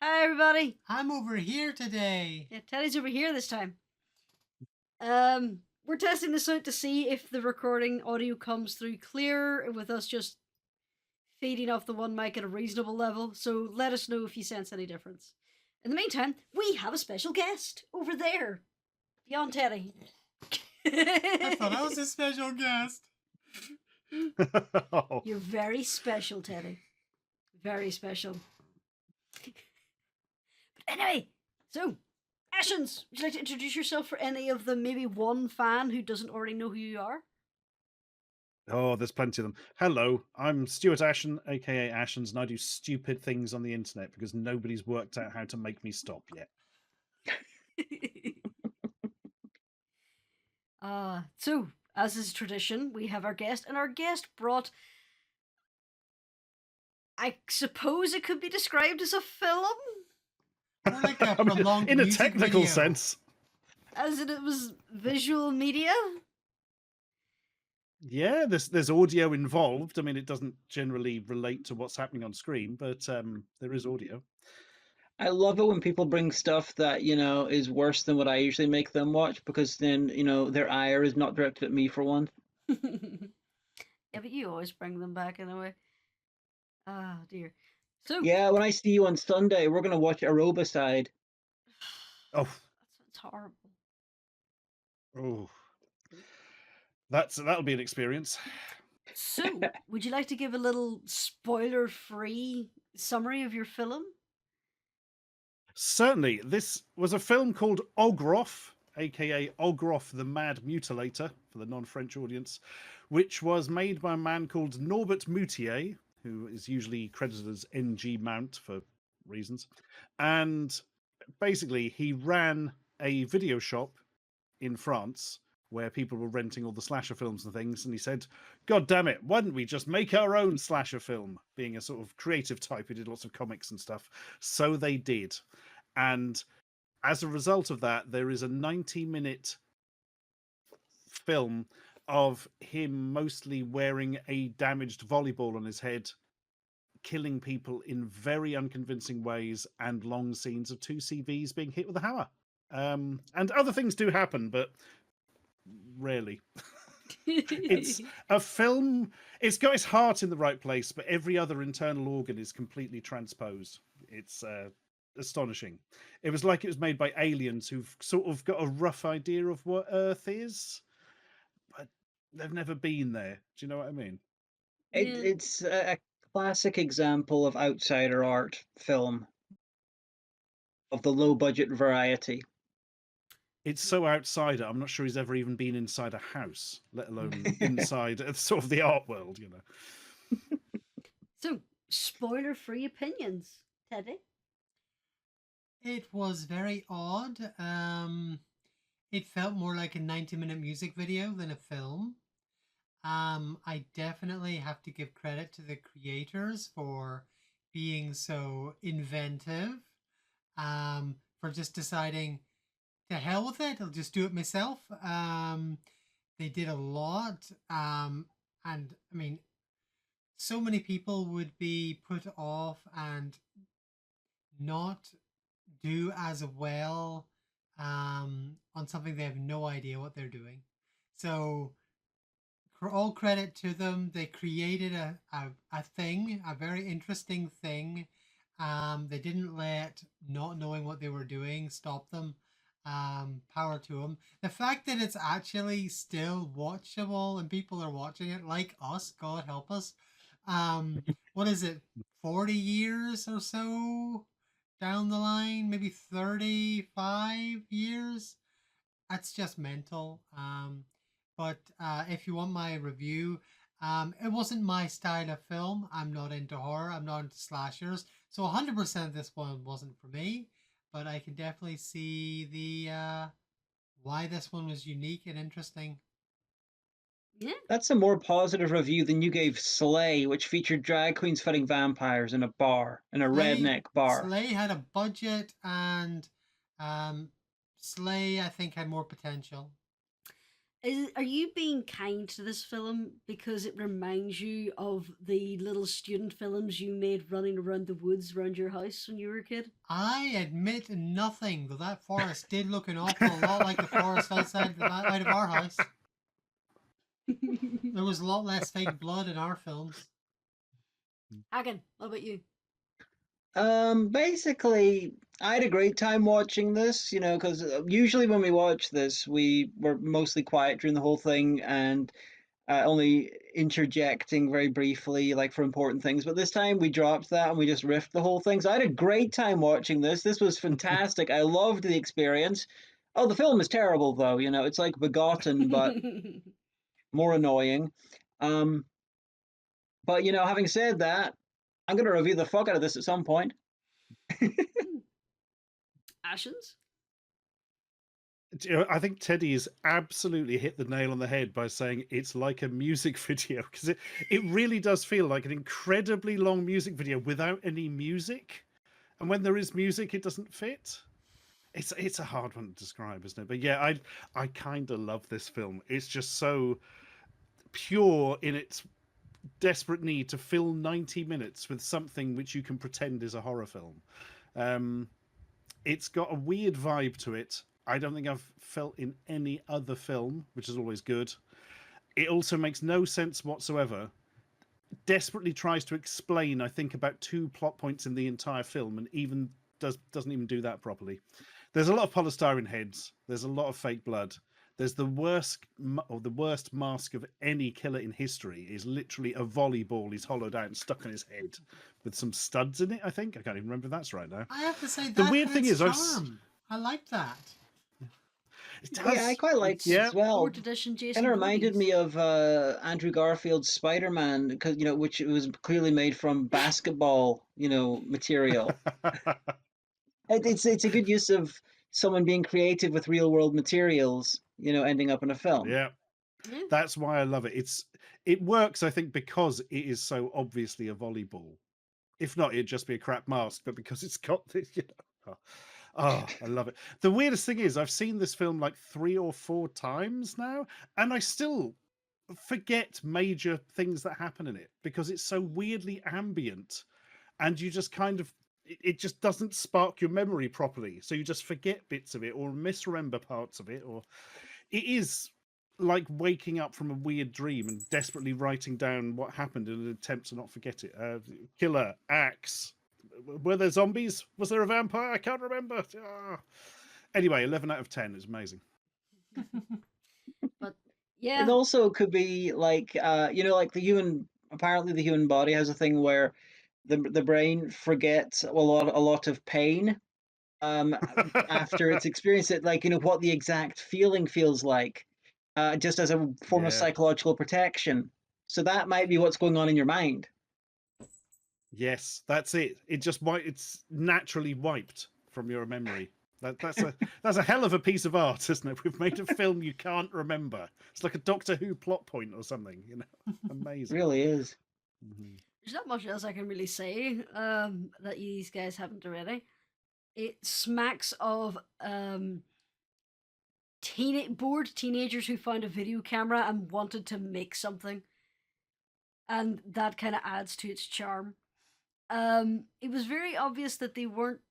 Hi, everybody. I'm over here today. Yeah, Teddy's over here this time. We're testing this out to see if the recording audio comes through clear with us just feeding off the one mic at a reasonable level. So let us know if you sense any difference. In the meantime, we have a special guest over there, beyond Teddy. I thought I was a special guest. You're very special, Teddy. Very special. But anyway, so Ashens, would you like to introduce yourself for any of the maybe one fan who doesn't already know who you are? Oh, there's plenty of them. Hello, I'm Stuart Ashen, aka Ashens, and I do stupid things on the internet because nobody's worked out how to make me stop yet. So, as is tradition, we have our guest, and our guest brought. I suppose it could be described as a film? More like a I mean, prolonged in a music technical video. sense. As in, it was visual media? Yeah, there's audio involved. I mean, it doesn't generally relate to what's happening on screen, but there is audio. I love it when people bring stuff that, is worse than what I usually make them watch because then, their ire is not directed at me for once. Yeah, but you always bring them back anyway. Ah, dear. So, Yeah, when I see you on Sunday, we're going to watch Aerobicide. Oh, that sounds horrible. oh, that'll be an experience. So, would you like to give a little spoiler-free summary of your film? Certainly, this was a film called Ogroff, aka Ogroff the Mad Mutilator, for the non-French audience, which was made by a man called Norbert Moutier, who is usually credited as NG Mount for reasons. And basically, he ran a video shop in France where people were renting all the slasher films and things, and he said, God damn it, why don't we just make our own slasher film? Being a sort of creative type, he did lots of comics and stuff. So they did. And as a result of that, there is a 90-minute film of him mostly wearing a damaged volleyball on his head, killing people in very unconvincing ways, and long scenes of two CVs being hit with a hammer. And other things do happen, but rarely. It's a film. It's got its heart in the right place, but every other internal organ is completely transposed. It's astonishing. It was like it was made by aliens who've sort of got a rough idea of what Earth is, but they've never been there. Do you know what I mean? It's a classic example of outsider art film of the low budget variety. It's so outsider. I'm not sure he's ever even been inside a house, let alone inside sort of the art world. You know. So, spoiler-free opinions, Teddy. It was very odd. It felt more like a 90-minute music video than a film. I definitely have to give credit to the creators for being so inventive. For just deciding to hell with it, I'll just do it myself. They did a lot. And I mean, so many people would be put off and not do as well on something they have no idea what they're doing. So, for all credit to them, they created a thing, a very interesting thing. They didn't let not knowing what they were doing stop them. Power to them. The fact that it's actually still watchable and people are watching it, like us, God help us. What is it? 40 years or so down the line, maybe 35 years. That's just mental. But if you want my review, it wasn't my style of film. I'm not into horror. I'm not into slashers. So 100% this one wasn't for me. But I can definitely see the why this one was unique and interesting. Yeah. That's a more positive review than you gave Slay, which featured drag queens fighting vampires in a bar, in a redneck bar. Slay had a budget, and Slay, I think, had more potential. Are you being kind to this film because it reminds you of the little student films you made running around the woods around your house when you were a kid? I admit nothing, though that forest did look an awful lot like the forest outside out of our house. There was a lot less fake blood in our films. Hagan, what about you? Basically, I had a great time watching this, because usually when we watch this, we were mostly quiet during the whole thing and only interjecting very briefly, like for important things. But this time we dropped that and we just riffed the whole thing. So I had a great time watching this. This was fantastic. I loved the experience. Oh, the film is terrible though. It's like Begotten, but more annoying. Um, but having said that, I'm gonna review the fuck out of this at some point. Ashens? I think Teddy has absolutely hit the nail on the head by saying it's like a music video, because it really does feel like an incredibly long music video without any music. And when there is music, it doesn't fit. It's a hard one to describe, isn't it? But yeah, I kind of love this film. It's just so pure in its desperate need to fill 90 minutes with something which you can pretend is a horror film. It's got a weird vibe to it. I don't think I've felt in any other film, which is always good. It also makes no sense whatsoever. Desperately tries to explain, I think, about 2 plot points in the entire film, and even doesn't even do that properly. There's a lot of polystyrene heads. There's a lot of fake blood. There's the worst mask of any killer in history is literally a volleyball he's hollowed out and stuck on his head with some studs in it, I think. I can't even remember if that's right now. I have to say, The that weird thing adds is, charm. I like that. It does. Yeah, I quite liked it Yeah. as well. 4th edition Jason Kind of reminded Voorhees. me of Andrew Garfield's Spider-Man, because which was clearly made from basketball, material. It's a good use of someone being creative with real world materials, ending up in a film. Yeah. Yeah. That's why I love it. It works, I think, because it is so obviously a volleyball. If not, it'd just be a crap mask, but because it's got this, Oh, I love it. The weirdest thing is I've seen this film like 3 or 4 times now, and I still forget major things that happen in it because it's so weirdly ambient, and you just kind of it just doesn't spark your memory properly, so you just forget bits of it or misremember parts of it, or it is like waking up from a weird dream and desperately writing down what happened in an attempt to not forget it. Killer, axe. Were there zombies? Was there a vampire? I can't remember. Anyway, 11 out of 10 is amazing. But It yeah, also could be like, like apparently the human body has a thing where the brain forgets a lot of pain after it's experienced it, like, what the exact feeling feels like, just as a form of Yeah. psychological protection. So that might be what's going on in your mind. Yes, that's it. It's naturally wiped from your memory. That's a hell of a piece of art, isn't it? We've made a film you can't remember. It's like a Doctor Who plot point or something, Amazing. It really is. Mhm. there's not much else I can really say that these guys haven't already. It smacks of bored teenagers who found a video camera and wanted to make something, and that kind of adds to its charm. It was very obvious that they weren't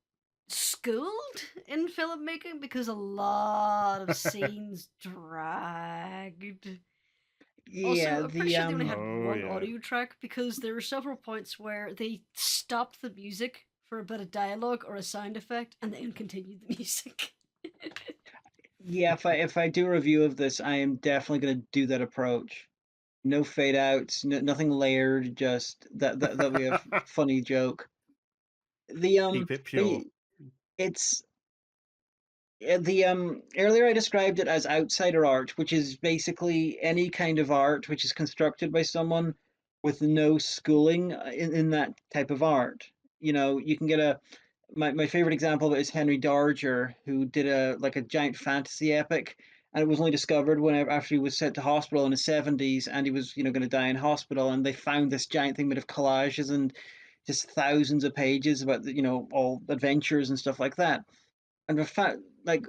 schooled in filmmaking because a lot of scenes dragged. Also, Yeah, I'm pretty sure they only had Oh, one yeah. audio track because there were several points where they stopped the music for a bit of dialogue or a sound effect and then continued the music. yeah. If I do a review of this, I am definitely going to do that approach. No fade outs, nothing layered. Just that we have funny joke. The Keep it but pure. it's the earlier I described it as outsider art, which is basically any kind of art which is constructed by someone with no schooling in that type of art. You can get my favorite example of it is Henry Darger, who did a giant fantasy epic, and it was only discovered after he was sent to hospital in his 70s, and he was going to die in hospital, and they found this giant thing made of collages and just thousands of pages about all adventures and stuff like that. And the fact, like,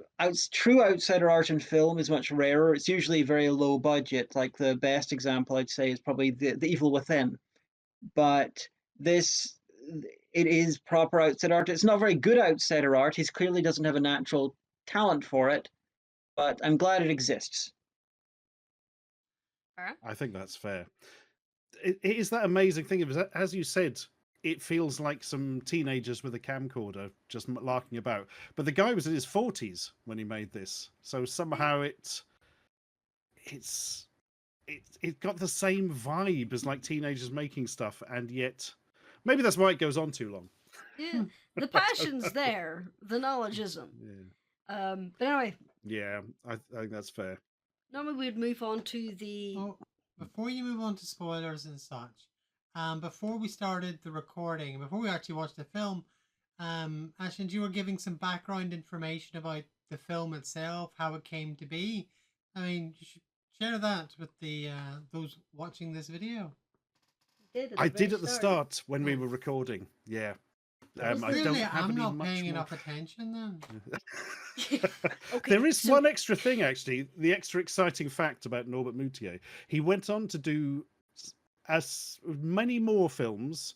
true outsider art in film is much rarer. It's usually very low budget. Like the best example I'd say is probably the Evil Within. But this, it is proper outsider art. It's not very good outsider art. He clearly doesn't have a natural talent for it, but I'm glad it exists. Alright. I think that's fair. It is that amazing thing. As you said, it feels like some teenagers with a camcorder just larking about. But the guy was in his 40s when he made this, so somehow it got the same vibe as like teenagers making stuff, and yet maybe that's why it goes on too long. Yeah, the passion's there, the knowledge isn't. Yeah, But anyway, yeah, I think that's fair. normally we'd move on to the. Oh, before you move on to spoilers and such, before we started the recording, before we actually watched the film, Ashens, you were giving some background information about the film itself, how it came to be. I mean, you should share that with the those watching this video. I did at the start when we were recording. Yeah. I don't Clearly, have I'm any not much paying more. enough attention then. Okay, There is so- one extra thing, actually. The extra exciting fact about Norbert Moutier. He went on to do as many more films,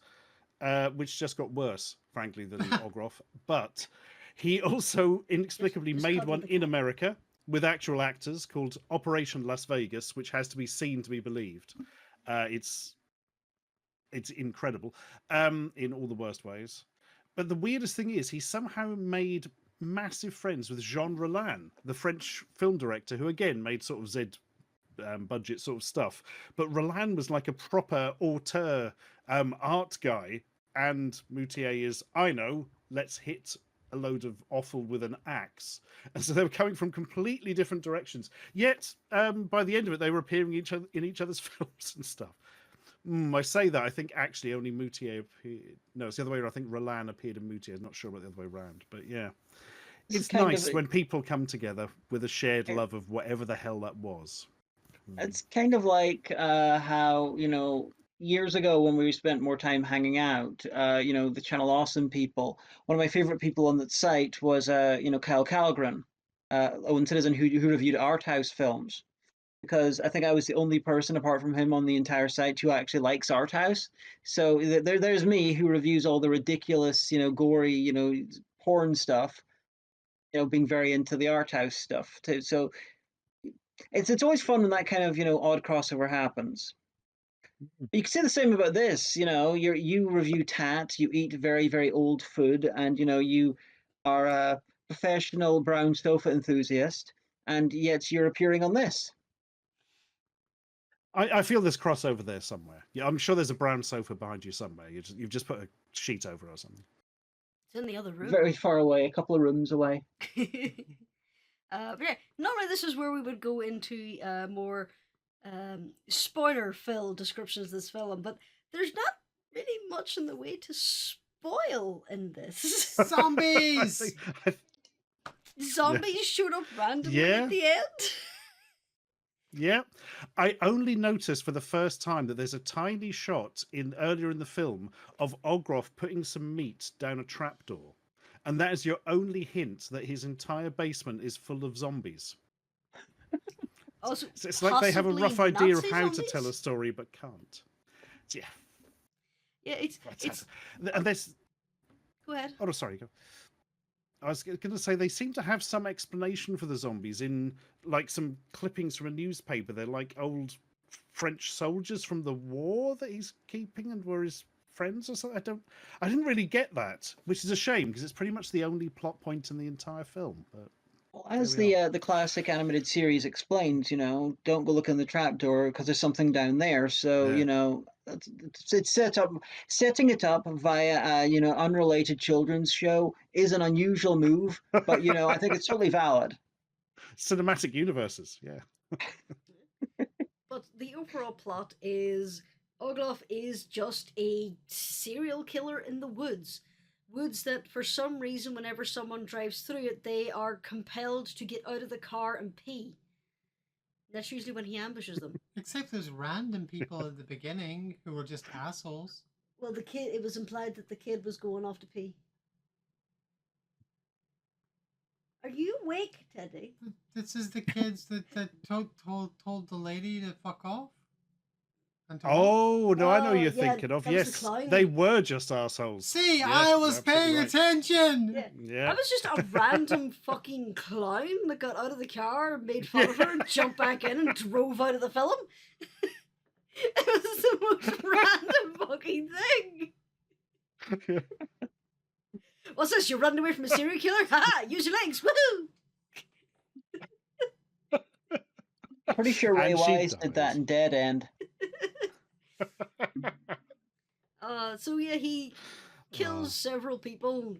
which just got worse, frankly, than Ogroff. But he also inexplicably Just made cover one the in camera. America with actual actors called Operation Las Vegas, which has to be seen to be believed. It's incredible in all the worst ways. But the weirdest thing is he somehow made massive friends with Jean Rollin, the French film director, who again made sort of Z budget sort of stuff. But Rollin was like a proper auteur art guy, and Moutier is, I know, let's hit a load of offal with an axe. And so they were coming from completely different directions. Yet by the end of it, they were appearing in each other's films and stuff. I say that. I think actually only Moutier appeared. No, it's the other way around. I think Rollin appeared in Moutier. I'm not sure about the other way around. But yeah, This is it's kind nice of when people come together with a shared love of whatever the hell that was. It's kind of like how, years ago when we spent more time hanging out, the Channel Awesome people. One of my favorite people on that site was, Kyle Calgren, Owen Citizen, who reviewed art house films. Because I think I was the only person apart from him on the entire site who actually likes art house. So there's me who reviews all the ridiculous, gory, porn stuff, being very into the art house stuff too. So it's always fun when that kind of odd crossover happens. You can say the same about this. You review tat, you eat very very old food, and you are a professional brown sofa enthusiast, and yet you're appearing on this. I feel there's crossover there somewhere. Yeah, I'm sure there's a brown sofa behind you somewhere. You've just put a sheet over it or something. It's in the other room. Very far away, a couple of rooms away. But yeah, normally this is where we would go into more spoiler-filled descriptions of this film, but there's not really much in the way to spoil in this. Zombies! Zombies showed up randomly Yeah. at the end. Yeah, I only noticed for the first time that there's a tiny shot earlier in the film of Ogroff putting some meat down a trapdoor, and that is your only hint that his entire basement is full of zombies. Also, So it's like they have a rough idea of Nazi how to zombies? tell a story but can't. Yeah, Yeah, it's. and there's. Go ahead. Oh, no, sorry. Go. I was going to say they seem to have some explanation for the zombies in like some clippings from a newspaper. They're like old French soldiers from the war that he's keeping and were his friends or something. I didn't really get that, which is a shame because it's pretty much the only plot point in the entire film. But Well, as There we the classic animated series explains, don't go look in the trapdoor because there's something down there. So Yeah. it's setting it up via unrelated children's show is an unusual move, but I think it's totally valid. Cinematic universes, yeah. But the overall plot is Ogroff is just a serial killer in the woods. Woods that, for some reason, whenever someone drives through it, they are compelled to get out of the car and pee. That's usually when he ambushes them. Except those random people at the beginning who were just assholes. Well, it was implied that the kid was going off to pee. Are you awake, Teddy? This is the kids that told the lady to fuck off. And to walk. Oh no, I know Oh, you're yeah, thinking of. that was the Yes, clown. they were just assholes. See, Yeah, I was you're absolutely paying right. attention. Yeah. Yeah. I was just a random fucking clown that got out of the car, made fun of her, and jumped back in and drove out of the film. It was the most random fucking thing. What's this? You're running away from a serial killer? Ha! Use your legs! Woohoo! Pretty sure Ray And she Wise did that dies. in Dead End. So yeah, he kills Oh. several people,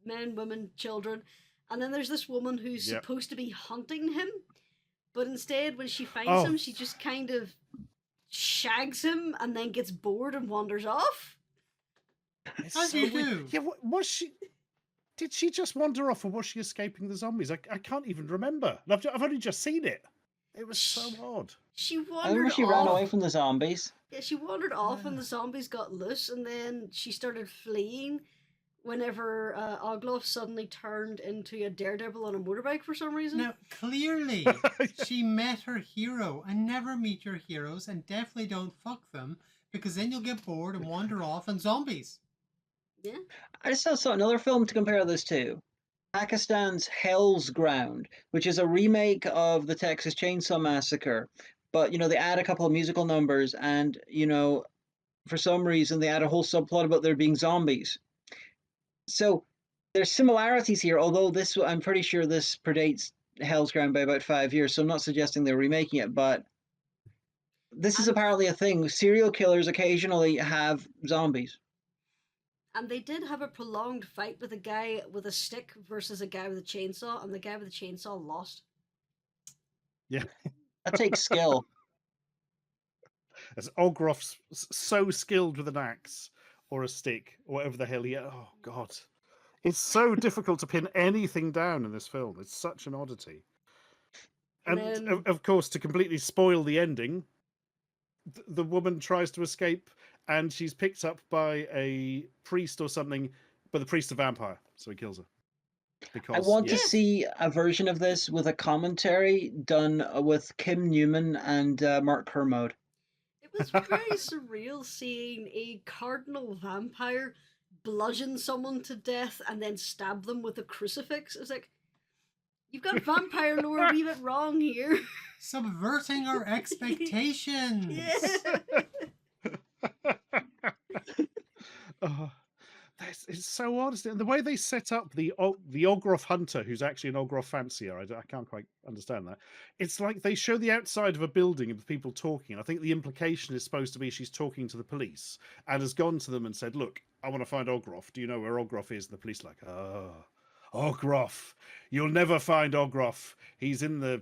men, women, children, and then there's this woman who's Yep. supposed to be hunting him, but instead when she finds Oh. him, she just kind of shags him and then gets bored and wanders off. It's As so you weird. do. Yeah, was she? Did she just wander off, or was she escaping the zombies? I can't even remember. I've only just seen it. It was so odd. She I wandered remember she off. ran away from the zombies. Yeah, she wandered off when Yeah. the zombies got loose, and then she started fleeing whenever Ogroff suddenly turned into a daredevil on a motorbike for some reason. Now, clearly, she met her hero, and never meet your heroes, and definitely don't fuck them, because then you'll get bored and wander off and zombies. Yeah. I just saw another film to compare this to. Pakistan's Hell's Ground, which is a remake of the Texas Chainsaw Massacre. But, they add a couple of musical numbers and, for some reason they add a whole subplot about there being zombies. So there's similarities here, although I'm pretty sure this predates Hell's Ground by about 5 years, so I'm not suggesting they're remaking it, but this is And- apparently a thing. Serial killers occasionally have zombies. And they did have a prolonged fight with a guy with a stick versus a guy with a chainsaw, and the guy with the chainsaw lost. Yeah. That takes skill. As Ogroff's so skilled with an axe or a stick or whatever the hell he. Oh God, it's so difficult to pin anything down in this film. It's such an oddity. And And then- of course, to completely spoil the ending, the woman tries to escape, and she's picked up by a priest or something. But the priest's a vampire, so he kills her. Because I want to yes. see a version of this with a commentary done with Kim Newman and Mark Kermode. It was very surreal seeing a cardinal vampire bludgeon someone to death and then stab them with a crucifix. It was like, you've got vampire lore a wee bit wrong here. Subverting our expectations. Yeah. Oh, it's so odd. And the way they set up the Ogroff hunter, who's actually an Ogroff fancier, I can't quite understand that. It's like they show the outside of a building with people talking. I think the implication is supposed to be she's talking to the police and has gone to them and said, "Look, I want to find Ogroff. Do you know where Ogroff is?" And the police are like, "Oh, Ogroff. You'll never find Ogroff. He's in the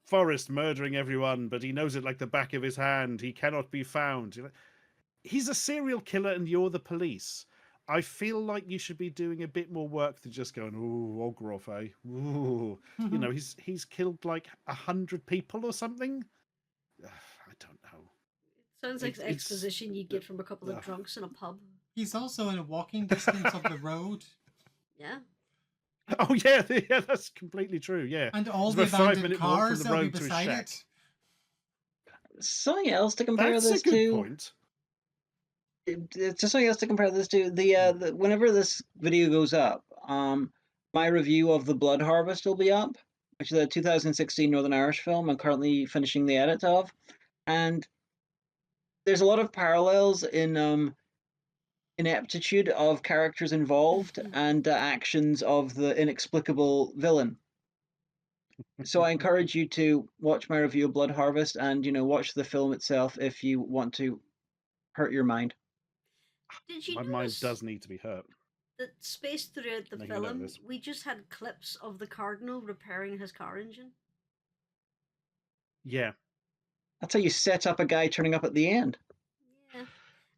forest murdering everyone, but he knows it like the back of his hand. He cannot be found." You're like, he's a serial killer and you're the police. I feel like you should be doing a bit more work than just going, "Ooh, Ogroff, eh? Ooh." You know, he's killed like 100 people or something. I don't know. Sounds like It's- exposition you get from a couple of Ugh. drunks in a pub. He's also in a walking distance of the road, Yeah. Oh yeah, yeah, that's completely true. Yeah, and all It's the about a 5 abandoned minute walk from cars the that'll be road to his beside shack. it. Something else to compare that's a this good to. point. It's just something else to compare this to. Whenever this video goes up, my review of The Blood Harvest will be up, which is a 2016 Northern Irish film I'm currently finishing the edit of, and there's a lot of parallels in ineptitude of characters involved and actions of the inexplicable villain. So I encourage you to watch my review of Blood Harvest and watch the film itself if you want to hurt your mind. Did you My mind notice does need to be hurt. that spaced throughout the Making a note of film, this. we just had clips of the Cardinal repairing his car engine? Yeah. That's how you set up a guy turning up at the end. Yeah.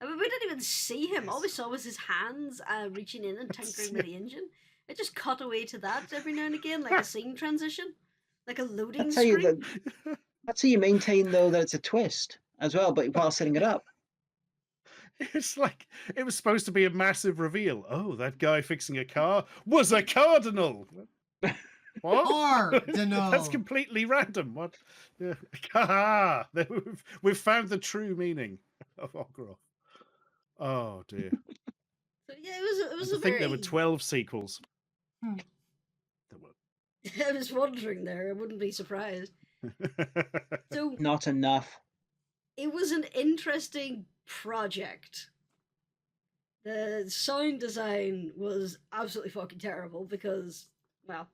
I mean, we didn't even see him. All we saw was his hands reaching in and tinkering with the engine. It just cut away to that every now and again, like a scene transition, like a loading That's how you. screen. That's how you maintain though that it's a twist as well, but while setting it up. It's like it was supposed to be a massive reveal. Oh, that guy fixing a car was a cardinal. What? Cardinal. That's completely random. What? Yeah. Ha! We've found the true meaning of Ogroff. Oh dear. So yeah, it was And to a think there were very. 12 sequels. Hmm. There were. I was wondering there. I wouldn't be surprised. So Not enough. it was an interesting project. The sound design was absolutely fucking terrible because, well,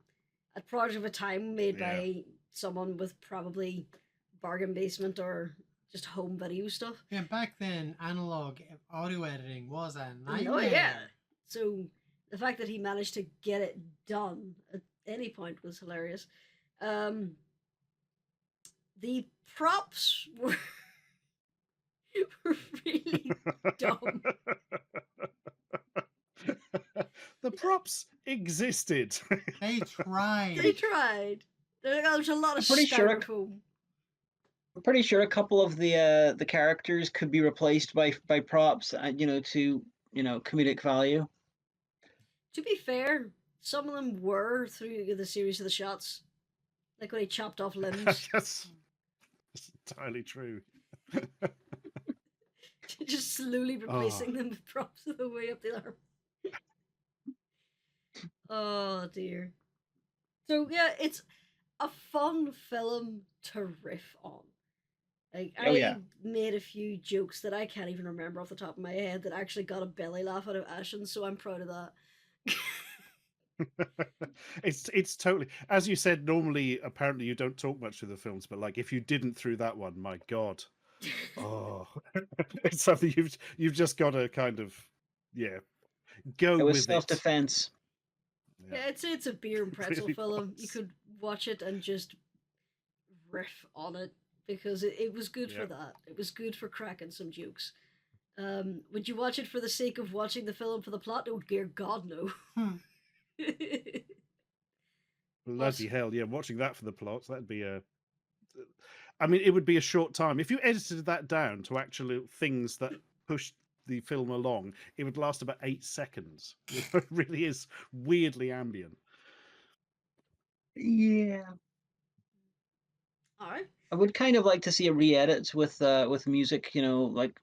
a project of a time made Yeah. by someone with probably bargain basement or just home video stuff. Yeah, back then, analog audio editing was a nightmare. Oh yeah. So the fact that he managed to get it done at any point was hilarious. The props were were really dumb. The props existed. They tried. They tried. There was a lot of I'm pretty sure styrofoam. I'm pretty sure a couple of the characters could be replaced by props, to comedic value. To be fair, some of them were through the series of the shots, like when he chopped off limbs, That's entirely true. just slowly replacing them with props of the way up the arm. Oh dear. So yeah, it's a fun film to riff on. Like Oh, yeah. I made a few jokes that I can't even remember off the top of my head that actually got a belly laugh out of Ashens, so I'm proud of that. It's totally, as you said, normally apparently you don't talk much through the films, but like if you didn't through that one, my god. Oh, it's something you've just got to kind of go It was with self-defense. it. Yeah, it's a beer and pretzel really film. You was. could watch it and just riff on it because it was good for Yeah. that. It was good for cracking some jokes. Would you watch it for the sake of watching the film for the plot? Oh dear God, no. Hmm. Bloody hell, yeah! Watching that for the plots, that'd be a. I mean, it would be a short time if you edited that down to actually things that pushed the film along. It would last about 8 seconds. It really is weirdly ambient. Yeah. All right. I would kind of like to see a re-edit with music, like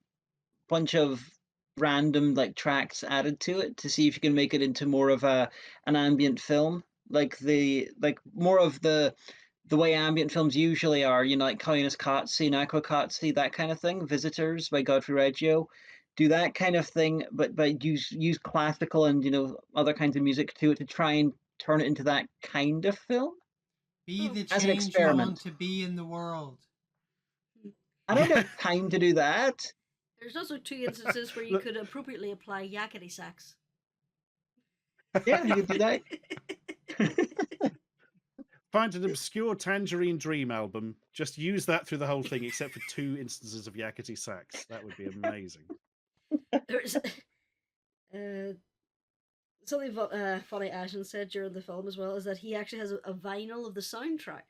bunch of random like tracks added to it to see if you can make it into more of an ambient film, like more of the way ambient films usually are, like Koyaanisqatsi and Aquakatsi, that kind of thing. Visitors by Godfrey Reggio, do that kind of thing, but use classical and other kinds of music to it to try and turn it into that kind of film. Be the As an change you experiment. want to be in the world. I don't have time to do that. There's also 2 instances where you could appropriately apply yakety sax. Yeah, you could do that. Find an obscure Tangerine Dream album. Just use that through the whole thing, except for 2 instances of yakety sax. That would be amazing. There's something funny Ashton said during the film as well is that he actually has a vinyl of the soundtrack.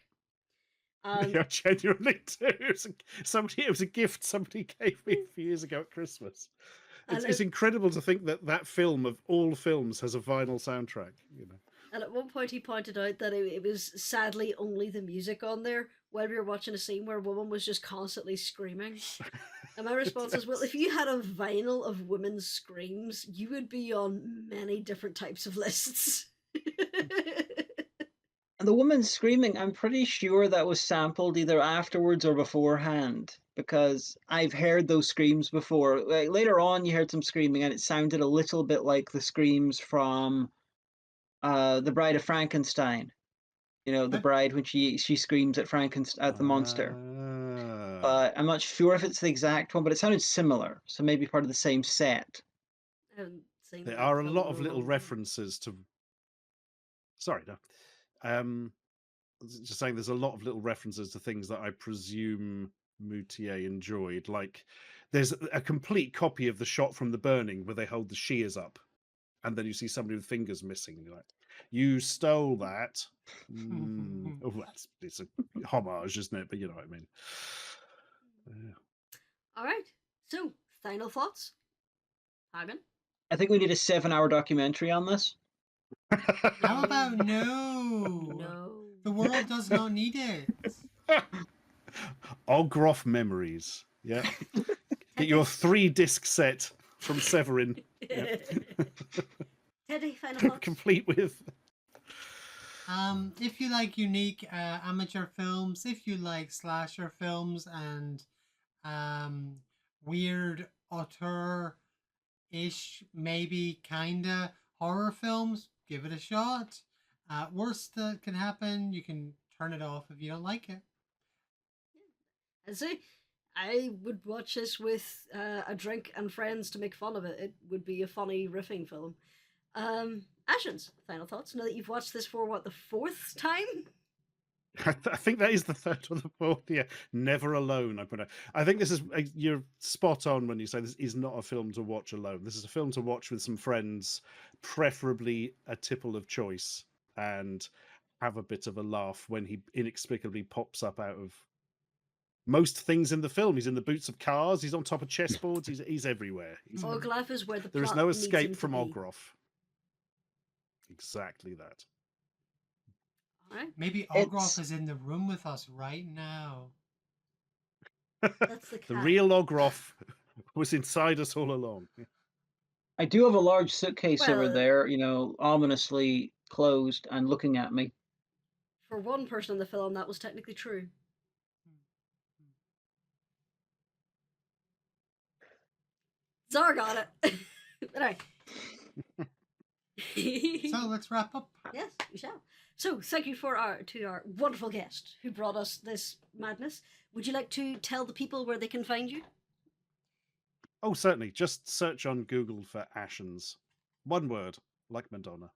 Yeah, genuinely too. It was a gift somebody gave me a few years ago at Christmas. It's incredible to think that film of all films has a vinyl soundtrack. And at one point he pointed out that it was sadly only the music on there while we were watching a scene where a woman was just constantly screaming. And my response is, well, if you had a vinyl of women's screams, you would be on many different types of lists. And the woman screaming, I'm pretty sure that was sampled either afterwards or beforehand, because I've heard those screams before. Like, later on, you heard some screaming, and it sounded a little bit like the screams from The Bride of Frankenstein. The bride when she screams at at the monster. But I'm not sure if it's the exact one, but it sounded similar, so maybe part of the same set. There are a lot of little references to. Sorry, no. Just saying, there's a lot of little references to things that I presume Moutier enjoyed. Like, there's a complete copy of the shot from The Burning where they hold the shears up, and then you see somebody with fingers missing, and you're like, "You stole that." Oh, it's a homage, isn't it? But you know what I mean. Yeah. All right. So, final thoughts, Hagan? I think we need a 7-hour documentary on this. How about no? No. The world does not need it. Ogroff memories. Yeah. Get your 3-disc set from Severin. Yeah. Teddy, final thoughts? Complete with. If you like unique amateur films, if you like slasher films and weird auteur-ish, maybe kinda horror films, give it a shot. Worst that can happen, you can turn it off if you don't like it. And see, I would watch this with a drink and friends to make fun of it. It would be a funny riffing film. Ashens, final thoughts? Now that you've watched this for what, the 4th time? I think that is the 3rd or the 4th. Yeah, Never Alone. I think this is you're spot on when you say this is not a film to watch alone. This is a film to watch with some friends, preferably a tipple of choice, and have a bit of a laugh when he inexplicably pops up out of most things in the film. He's in the boots of cars. He's on top of chessboards. He's everywhere. Ogroff is where the There is plot no needs him escape to from be. Ogroff. Exactly that. All right, Maybe It's- Ogroff is in the room with us right now. that's the The cat. real Ogroff was inside us all along. I do have a large suitcase over Well, there, ominously closed and looking at me. For one person in the film, that was technically true. Zar got it. Right. So let's wrap up. Yes, we shall. So, thank you to our wonderful guest who brought us this madness. Would you like to tell the people where they can find you? Oh, certainly. Just search on Google for Ashens. One word, like Madonna.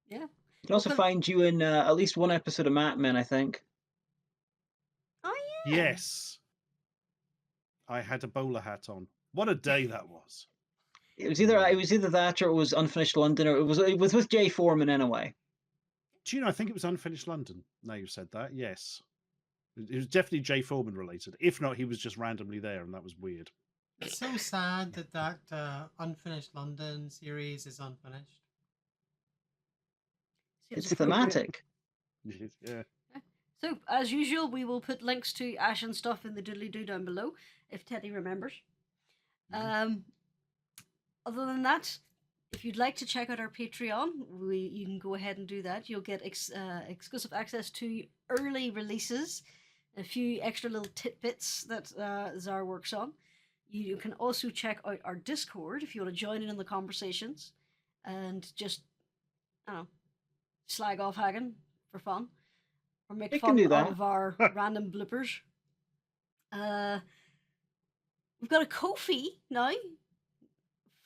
Yeah. You can also Okay. find you in at least one episode of Mad Men, I think. Oh yeah. Yes. I had a bowler hat on. What a day that was. It was either that or it was Unfinished London, or it was with Jay Foreman anyway. Do you know, I think it was Unfinished London. Now you've said that, yes. It was definitely Jay Foreman related. If not, he was just randomly there, and that was weird. It's so sad that Unfinished London series is unfinished. Seems It's appropriate. thematic. Yeah. So, as usual, we will put links to Ash and stuff in the doodly-doo down below, if Teddy remembers. Other than that, if you'd like to check out our Patreon, you can go ahead and do that. You'll get exclusive access to early releases, a few extra little tidbits that Zara works on. You can also check out our Discord if you want to join in the conversations and just, I don't know, slag off Hagan for fun. Or make You can fun do that. of our random bloopers. We've got a Ko-fi now,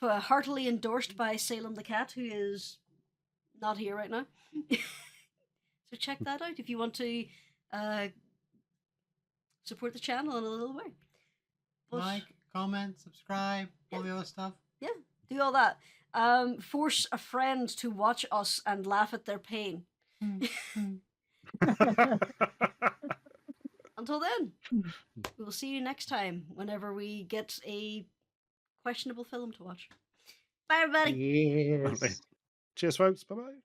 heartily endorsed by Salem the Cat, who is not here right now. So check that out if you want to support the channel in a little way. But Like, comment, subscribe, all the other stuff. yeah, do all that. Force a friend to watch us and laugh at their pain. Until then, we will see you next time whenever we get a questionable film to watch. Bye, everybody. Yes. Cheers, folks. Bye-bye.